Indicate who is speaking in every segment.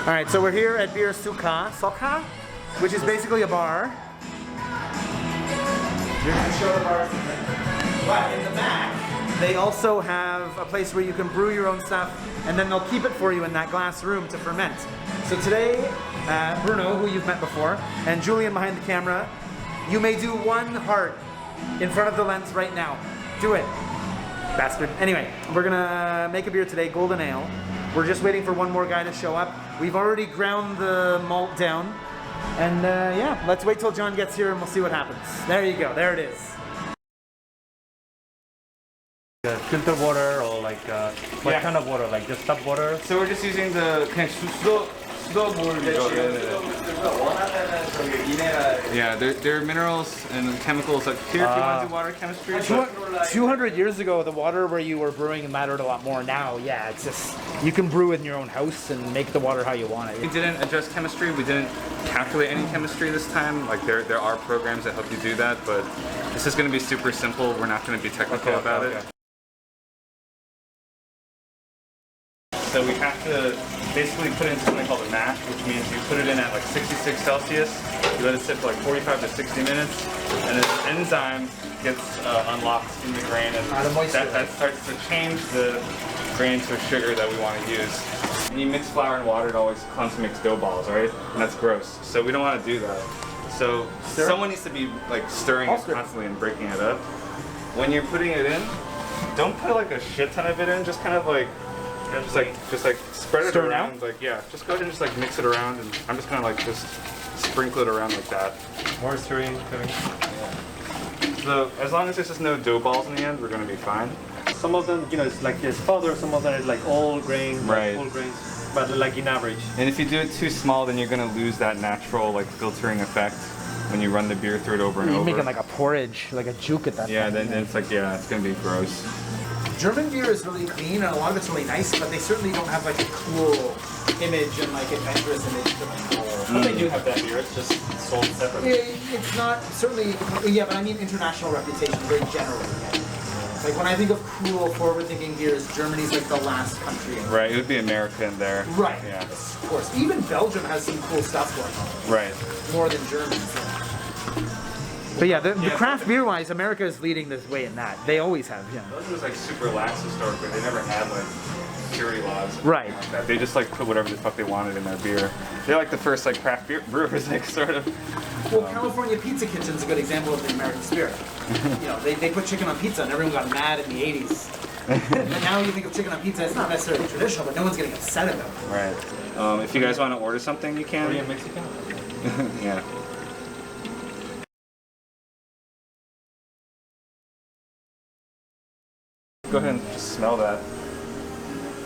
Speaker 1: All right, so we're here at Brew Sukha, which is basically a bar. You're going to show the bar. But in the back, they also have a place where you can brew your own stuff, and then they'll keep it for you in that glass room to ferment. So today, Bruno, who you've met before, and Julian behind the camera, you may do one heart in front of the lens right now. Do it, bastard. Anyway, we're gonna make a beer today, Golden Ale. We're just waiting for one more guy to show up. We've already ground the malt down. And yeah, let's wait till John gets here and we'll see what happens. There you go, there it is.
Speaker 2: Filter water or like what kind of water? Like just tap water?
Speaker 3: So we're just using the 그냥 수돗물. Yeah, there are minerals and chemicals like here if you want to do water chemistry.
Speaker 1: 200 years ago, the water where you were brewing mattered a lot more. Now, yeah, it's just, you can brew in your own house and make the water how you want it.
Speaker 3: We didn't adjust chemistry. We didn't calculate any chemistry this time. Like there are programs that help you do that, but this is going to be super simple. We're not going to be technical about it. So we have to basically put it into something called a mash, which means you put it in at like 66 Celsius, you let it sit for like 45 to 60 minutes, and this enzyme gets unlocked in the grain, and that starts to change the grain to a sugar that we want to use. When you mix flour and water, it always clumps and makes dough balls, right? And that's gross. So we don't want to do that. So someone needs to be like stirring it constantly and breaking it up. When you're putting it in, don't put like a shit ton of it in, just kind of like just like spread it around, like just go ahead and just like mix it around, and I'm just gonna like just sprinkle it around like that.
Speaker 2: More stirring.
Speaker 3: Yeah. So as long as there's just no dough balls in the end, we're gonna be fine.
Speaker 2: Some of them, you know, it's like there's powder. Some of them is like all grain,
Speaker 3: right?
Speaker 2: Like whole grains, but like in average.
Speaker 3: And if you do it too small, then you're gonna lose that natural like filtering effect when you run the beer through it over and over.
Speaker 1: You're making like a porridge, like a juke at that point.
Speaker 3: Yeah, then it's like it's gonna be gross.
Speaker 1: German beer is really clean and a lot of it's really nice, but they certainly don't have like a cool image and like adventurous image to them.
Speaker 2: But they do have that beer, it's just sold separately.
Speaker 1: It's not, certainly, yeah, but I mean international reputation very generally. Yeah. Like when I think of cool, forward-thinking beers, Germany's like the last country.
Speaker 3: Right, it would be America in there.
Speaker 1: Right,
Speaker 3: yeah.
Speaker 1: Of course. Even Belgium has some cool stuff going on.
Speaker 3: Right.
Speaker 1: More than Germany. So. But yeah, the craft beer-wise, America is leading this way in that. They always have, yeah.
Speaker 3: Belgium was like super lax historically. They never had like purity laws.
Speaker 1: Right.
Speaker 3: Like that. They just like put whatever the fuck they wanted in their beer. They're like the first like craft beer brewers, like sort of.
Speaker 1: Well, California Pizza Kitchen's a good example of the American spirit. You know, they put chicken on pizza and everyone got mad in the 80s. And now you think of chicken on pizza, it's not necessarily traditional, but no one's getting upset about it.
Speaker 3: Right. If you guys want to order something, you can.
Speaker 2: Korean Mexican?
Speaker 3: Yeah. Go ahead and just smell that.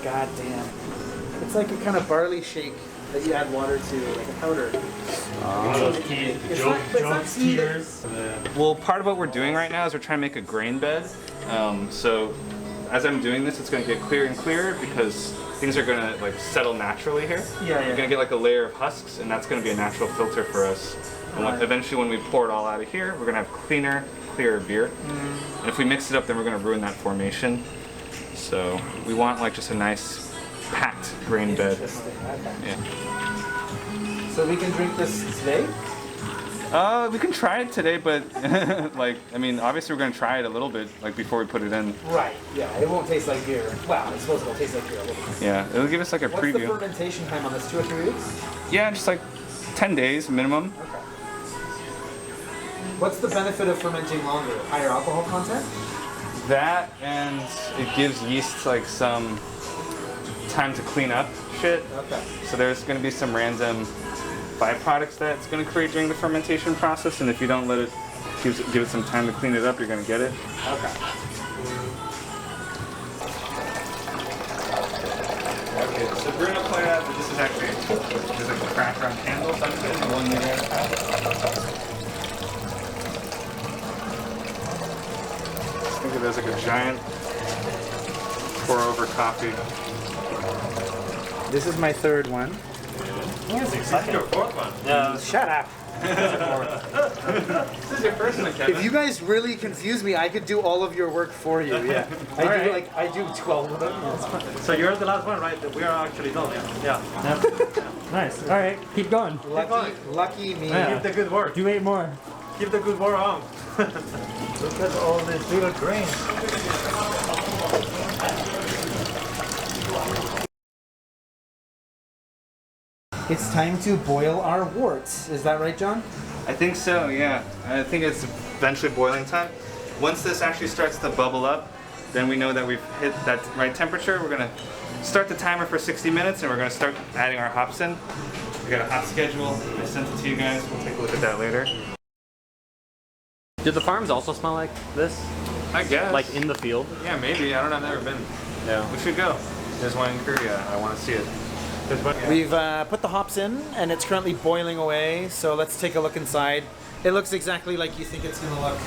Speaker 1: God damn. It's like a kind of barley shake that you add water to, like a powder.
Speaker 3: Well, part of what we're doing right now is we're trying to make a grain bed. So as I'm doing this, it's going to get clearer and clearer because things are going to like settle naturally here.
Speaker 1: Yeah.
Speaker 3: You're going to get like a layer of husks, and that's going to be a natural filter for us. And eventually when we pour it all out of here, we're going to have clearer beer. And if we mix it up, then we're going to ruin that formation. So we want like just a nice packed grain bed.
Speaker 1: Yeah. So we can drink this today?
Speaker 3: We can try it today, but like, I mean, obviously we're going to try it a little bit like before we put it in.
Speaker 1: Right, yeah, it won't taste like beer. Well, I suppose it'll taste like beer a little bit.
Speaker 3: Yeah, it'll give us like a preview.
Speaker 1: What's the fermentation time on this, 2 or 3 weeks?
Speaker 3: Yeah, just like 10 days minimum.
Speaker 1: Okay. What's the benefit of fermenting longer? Higher alcohol content?
Speaker 3: That, and it gives yeast like some time to clean up shit.
Speaker 1: Okay.
Speaker 3: So there's going to be some random byproducts that it's going to create during the fermentation process, and if you don't let it give it some time to clean it up, you're going to get it.
Speaker 1: Okay.
Speaker 3: Okay, so Bruno pointed out that this is actually there's like a crack around candle, so I'm just going to one there. Think of it as like a giant pour-over coffee.
Speaker 1: This is my 3rd one.
Speaker 2: Yes, exactly. Your 4th one.
Speaker 1: Shut up.
Speaker 3: This is your first one, Kevin.
Speaker 1: If you guys really confuse me, I could do all of your work for you. Yeah. I do 12 of them. Yeah, that's fine.
Speaker 4: So you're the last one, right? We are actually done. Yeah.
Speaker 2: Nice. All right, keep going.
Speaker 1: Lucky me.
Speaker 2: Yeah.
Speaker 4: Keep the good work.
Speaker 2: Do 8 more.
Speaker 4: Keep the good work on. Look at all these little grains.
Speaker 1: It's time to boil our worts. Is that right, John?
Speaker 3: I think so, yeah. I think it's eventually boiling time. Once this actually starts to bubble up, then we know that we've hit that right temperature. We're gonna start the timer for 60 minutes and we're gonna start adding our hops in. We got a hop schedule. I sent it to you guys. We'll take a look at that later.
Speaker 4: Do the farms also smell like this?
Speaker 3: I guess.
Speaker 4: Like in the field?
Speaker 3: Yeah, maybe. I don't know. I've never been.
Speaker 4: Yeah.
Speaker 3: We should go. There's one in Korea. I want to see it.
Speaker 1: We've put the hops in and it's currently boiling away. So let's take a look inside. It looks exactly like you think it's gonna look.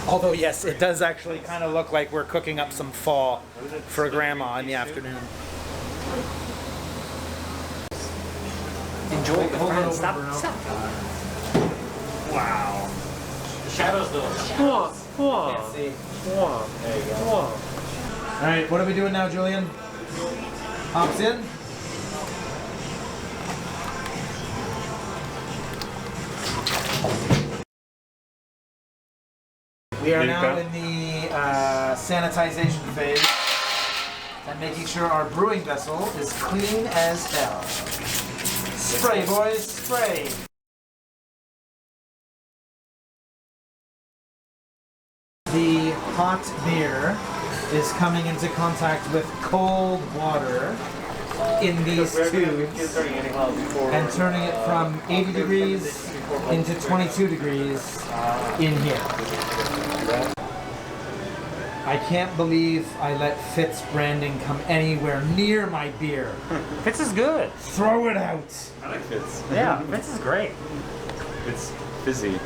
Speaker 1: Although yes, it does actually kind of look like we're cooking up some pho for grandma in the afternoon. Enjoy. Hold on over, Bruno.
Speaker 4: Wow. The shadows though.
Speaker 1: Can't see. All right, what are we doing now, Julian? Hops in. We are now in the sanitization phase and making sure our brewing vessel is clean as hell. Spray, boys, spray. The hot beer is coming into contact with cold water in these tubes and turning it from 80 degrees into 22 degrees in here. I can't believe I let Fitz branding come anywhere near my beer.
Speaker 2: Fitz is good.
Speaker 1: Throw it out.
Speaker 3: I like Fitz.
Speaker 2: Yeah, Fitz is great.
Speaker 3: It's fizzy.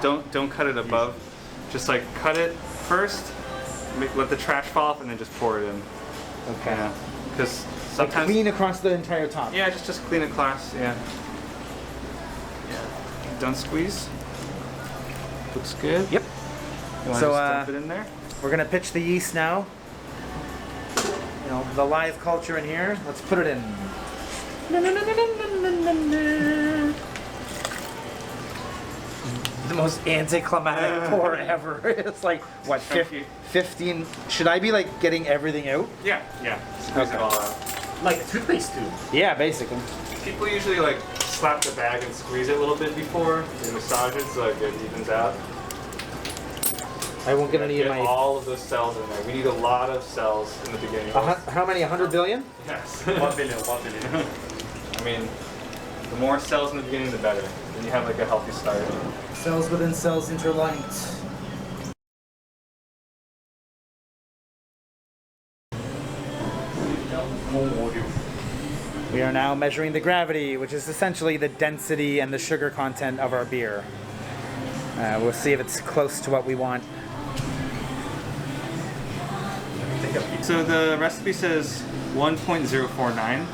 Speaker 3: Don't cut it above. Just like cut it first, let the trash fall off, and then just pour it in.
Speaker 1: Okay.
Speaker 3: Yeah. Because
Speaker 1: Like
Speaker 3: sometimes.
Speaker 1: clean across the entire top.
Speaker 3: Yeah, just clean it class. Yeah. Don't squeeze. Looks good.
Speaker 1: Yep.
Speaker 3: You want
Speaker 1: So,
Speaker 3: to just dump it in there?
Speaker 1: We're gonna pitch the yeast now. You know, the live culture in here. Let's put it in. The most anticlimactic pour ever. It's like, what, 15? Should I be like getting everything out?
Speaker 3: Yeah. Squeeze it all out.
Speaker 4: Like a toothpaste tube.
Speaker 1: Yeah, basically.
Speaker 3: People usually like slap the bag and squeeze it a little bit before they massage it so like it evens out.
Speaker 1: I won't get any
Speaker 3: Get
Speaker 1: of my.
Speaker 3: all of those cells in there. We need a lot of cells in the beginning.
Speaker 1: How many? 100 billion?
Speaker 3: Yes.
Speaker 4: 1 billion, 1 billion.
Speaker 3: I mean, the more cells in the beginning, the better. Then you have like a healthy start.
Speaker 1: Cells within cells interlinked. We are now measuring the gravity, which is essentially the density and the sugar content of our beer. We'll see if it's close to what we want.
Speaker 3: So the recipe says 1.049.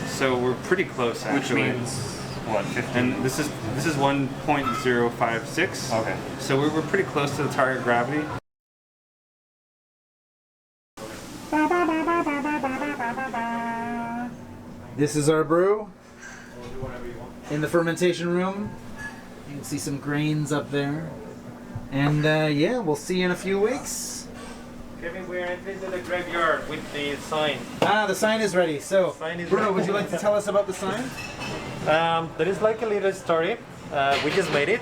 Speaker 3: So we're pretty close actually.
Speaker 2: Which means what? 15.
Speaker 3: And this is 1.056.
Speaker 2: Okay.
Speaker 3: So we're pretty close to the target gravity.
Speaker 1: This is our brew in the fermentation room. You can see some grains up there. And yeah, we'll see you in a few weeks.
Speaker 4: Kevin, we're entering the graveyard with the sign.
Speaker 1: Ah, the sign is ready. So,
Speaker 4: Sign is
Speaker 1: Bruno,
Speaker 4: ready.
Speaker 1: would you like to tell us about the sign?
Speaker 4: There is like a little story. We just made it.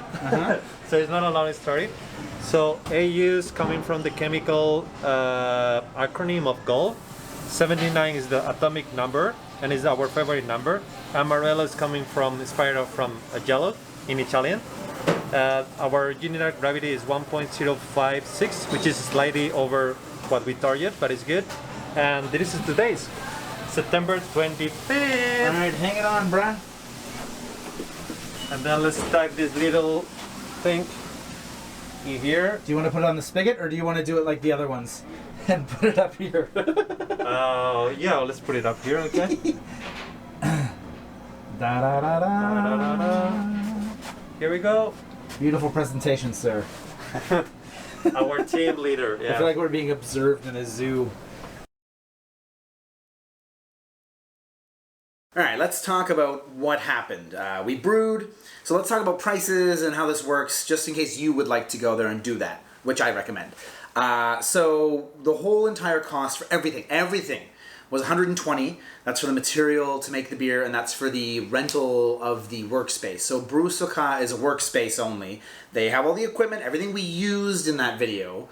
Speaker 4: So it's not a long story. So AU is coming from the chemical acronym of gold. 79 is the atomic number and is our favorite number. Amarello is coming from inspired from yellow in Italian. Our unit gravity is 1.056, which is slightly over what we target, but it's good. And this is today's September 25th.
Speaker 1: Alright, hang it on, bruh.
Speaker 4: And then let's type this little thing in here.
Speaker 1: Do you want to put it on the spigot or do you want to do it like the other ones? and put it up here.
Speaker 4: Yeah, let's put it up here, okay?
Speaker 1: Da, da, da, da.
Speaker 4: Here we go.
Speaker 1: Beautiful presentation, sir.
Speaker 4: Our team leader.
Speaker 1: I feel like we're being observed in a zoo. All right, let's talk about what happened. We brewed, so let's talk about prices and how this works, just in case you would like to go there and do that, which I recommend. So the whole entire cost for everything was $120. That's for the material to make the beer, and that's for the rental of the workspace. So Brew Sukha is a workspace only. They have all the equipment, everything we used in that video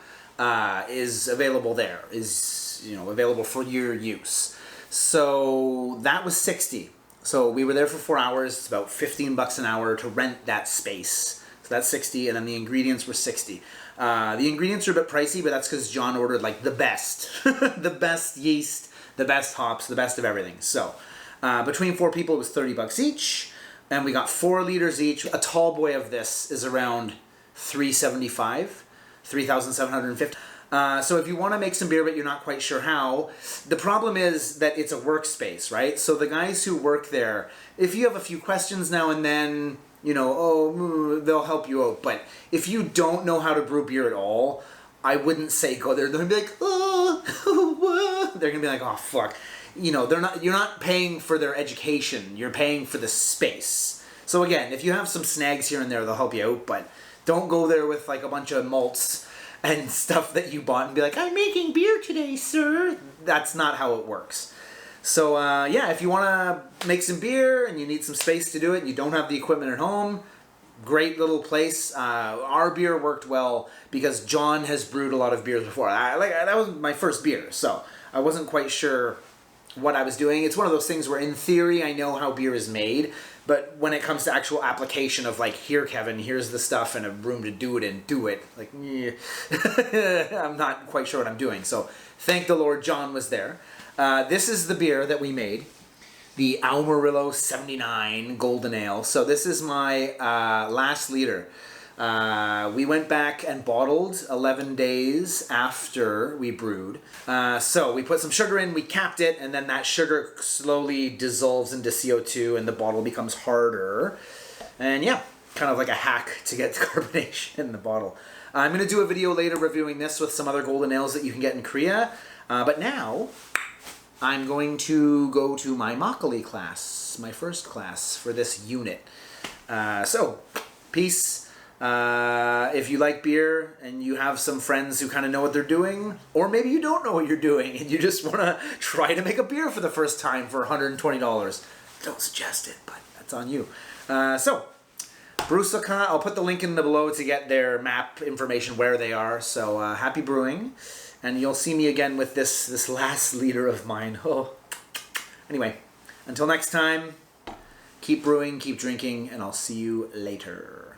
Speaker 1: is available there, is available for your use. So that was $60. So we were there for 4 hours. It's about $15 an hour to rent that space. So that's $60, and then the ingredients were $60. The ingredients are a bit pricey, but that's because John ordered like the best, the best yeast, the best hops, the best of everything. So between 4 people, it was $30 each, and we got 4 liters each. A tall boy of this is around $375, $3,750. So if you want to make some beer but you're not quite sure how, the problem is that it's a workspace, right? So the guys who work there, if you have a few questions now and then, they'll help you out. But if you don't know how to brew beer at all, I wouldn't say go there. They're gonna be like, oh, they're gonna be like, oh fuck. You're not paying for their education. You're paying for the space. So again, if you have some snags here and there, they'll help you out. But don't go there with like a bunch of malts and stuff that you bought and be like, I'm making beer today, sir. That's not how it works. So yeah, if you want to make some beer and you need some space to do it and you don't have the equipment at home, great little place. Our beer worked well because John has brewed a lot of beers before. That was my first beer, so I wasn't quite sure what I was doing. It's one of those things where in theory I know how beer is made, but when it comes to actual application of like, here Kevin, here's the stuff and a room to do it and do it, like, I'm not quite sure what I'm doing. So thank the Lord John was there. This is the beer that we made, the Almarillo 79 Golden Ale. So this is my last liter. We went back and bottled 11 days after we brewed. So we put some sugar in, we capped it, and then that sugar slowly dissolves into CO2 and the bottle becomes harder. And yeah, kind of like a hack to get the carbonation in the bottle. I'm going to do a video later reviewing this with some other golden ales that you can get in Korea. But now I'm going to go to my Makgeolli class, my first class for this unit. So, peace. If you like beer and you have some friends who kind of know what they're doing, or maybe you don't know what you're doing and you just want to try to make a beer for the first time for $120, don't suggest it, but that's on you. So, Brew Sukha, I'll put the link in the below to get their map information where they are. So, happy brewing. And you'll see me again with this last liter of mine. Oh. Anyway, until next time, keep brewing, keep drinking, and I'll see you later.